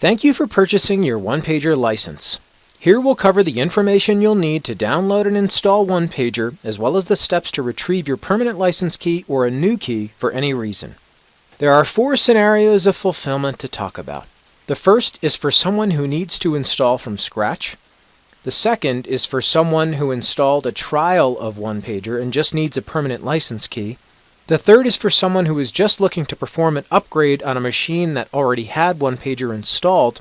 Thank you for purchasing your OnePager license. Here we'll cover the information you'll need to download and install OnePager, as well as the steps to retrieve your permanent license key or a new key for any reason. There are 4 scenarios of fulfillment to talk about. The first is for someone who needs to install from scratch. The second is for someone who installed a trial of OnePager and just needs a permanent license key. The third is for someone who is just looking to perform an upgrade on a machine that already had OnePager installed.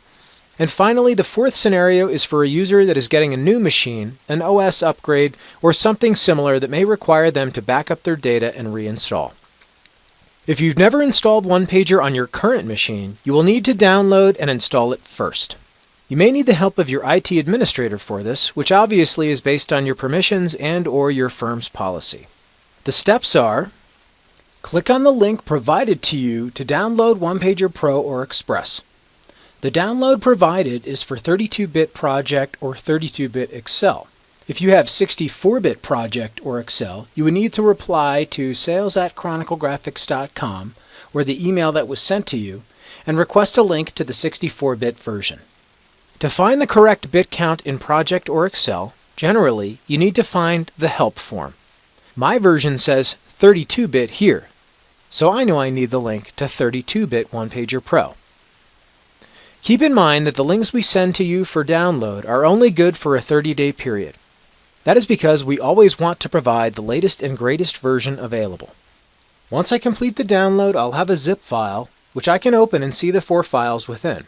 And finally, the fourth scenario is for a user that is getting a new machine, an OS upgrade, or something similar that may require them to back up their data and reinstall. If you've never installed OnePager on your current machine, you will need to download and install it first. You may need the help of your IT administrator for this, which obviously is based on your permissions and/or your firm's policy. The steps are: click on the link provided to you to download OnePager Pro or Express. The download provided is for 32-bit Project or 32-bit Excel. If you have 64-bit Project or Excel, you would need to reply to sales@chroniclegraphics.com, or the email that was sent to you, and request a link to the 64-bit version. To find the correct bit count in Project or Excel, generally, you need to find the help form. My version says 32-bit here, so I know I need the link to 32-bit OnePager Pro. Keep in mind that the links we send to you for download are only good for a 30-day period. That is because we always want to provide the latest and greatest version available. Once I complete the download, I'll have a zip file, which I can open and see the 4 files within.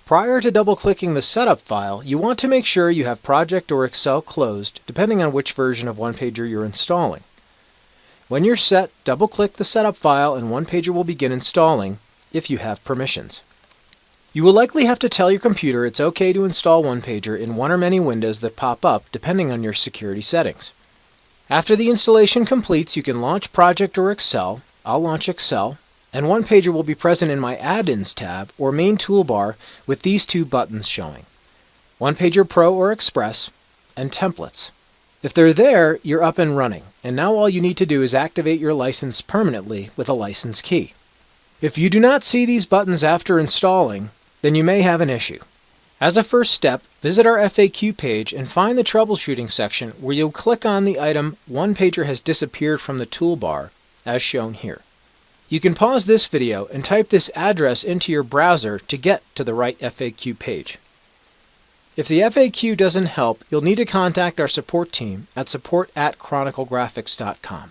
Prior to double-clicking the setup file, you want to make sure you have Project or Excel closed, depending on which version of OnePager you're installing. When you're set, double-click the setup file and OnePager will begin installing, if you have permissions. You will likely have to tell your computer it's okay to install OnePager in one or many windows that pop up, depending on your security settings. After the installation completes, you can launch Project or Excel. I'll launch Excel, and OnePager will be present in my Add-ins tab or main toolbar with these 2 buttons showing: OnePager Pro or Express, and Templates. If they're there, you're up and running, and now all you need to do is activate your license permanently with a license key. If you do not see these buttons after installing, then you may have an issue. As a first step, visit our FAQ page and find the troubleshooting section where you'll click on the item OnePager has disappeared from the toolbar, as shown here. You can pause this video and type this address into your browser to get to the right FAQ page. If the FAQ doesn't help, you'll need to contact our support team at support@chroniclegraphics.com.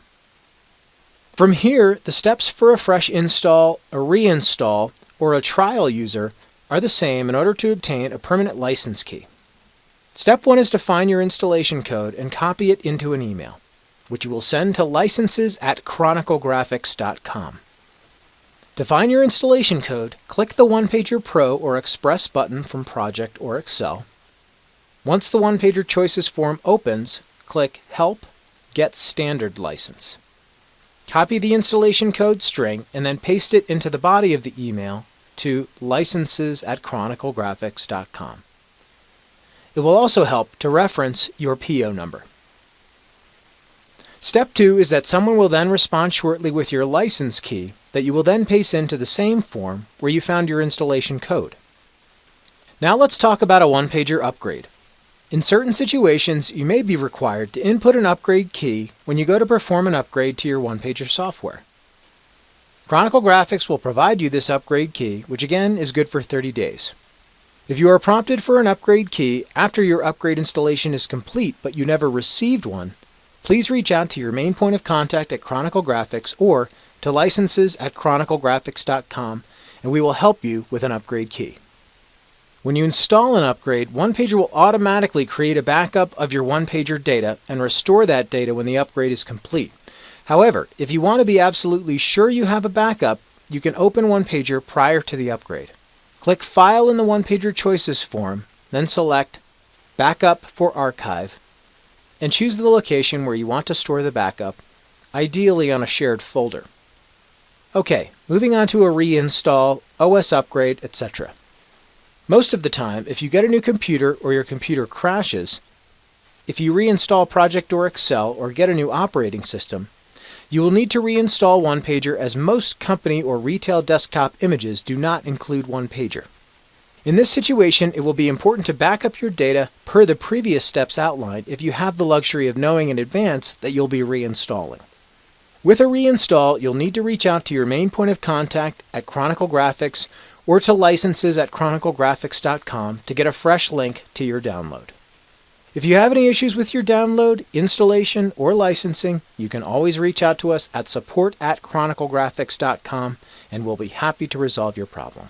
From here, the steps for a fresh install, a reinstall, or a trial user are the same in order to obtain a permanent license key. Step 1 is to find your installation code and copy it into an email, which you will send to licenses@chroniclegraphics.com. To find your installation code, click the OnePager Pro or Express button from Project or Excel. Once the OnePager Choices form opens, click Help, Get Standard License. Copy the installation code string and then paste it into the body of the email to licenses@chroniclegraphics.com. It will also help to reference your PO number. Step 2 is that someone will then respond shortly with your license key that you will then paste into the same form where you found your installation code. Now let's talk about a OnePager upgrade. In certain situations, you may be required to input an upgrade key when you go to perform an upgrade to your OnePager software. Chronicle Graphics will provide you this upgrade key, which again is good for 30 days. If you are prompted for an upgrade key after your upgrade installation is complete but you never received one, please reach out to your main point of contact at Chronicle Graphics or to licenses@chroniclegraphics.com and we will help you with an upgrade key. When you install an upgrade, OnePager will automatically create a backup of your OnePager data and restore that data when the upgrade is complete. However, if you want to be absolutely sure you have a backup, you can open OnePager prior to the upgrade. Click File in the OnePager Choices form, then select Backup for Archive, and choose the location where you want to store the backup, ideally on a shared folder. Okay, moving on to a reinstall, OS upgrade, etc. Most of the time, if you get a new computer or your computer crashes, if you reinstall Project or Excel or get a new operating system, you will need to reinstall OnePager as most company or retail desktop images do not include OnePager. In this situation, it will be important to back up your data per the previous steps outlined if you have the luxury of knowing in advance that you'll be reinstalling. With a reinstall, you'll need to reach out to your main point of contact at Chronicle Graphics or to licenses@chroniclegraphics.com to get a fresh link to your download. If you have any issues with your download, installation, or licensing, you can always reach out to us at support@chroniclegraphics.com and we'll be happy to resolve your problem.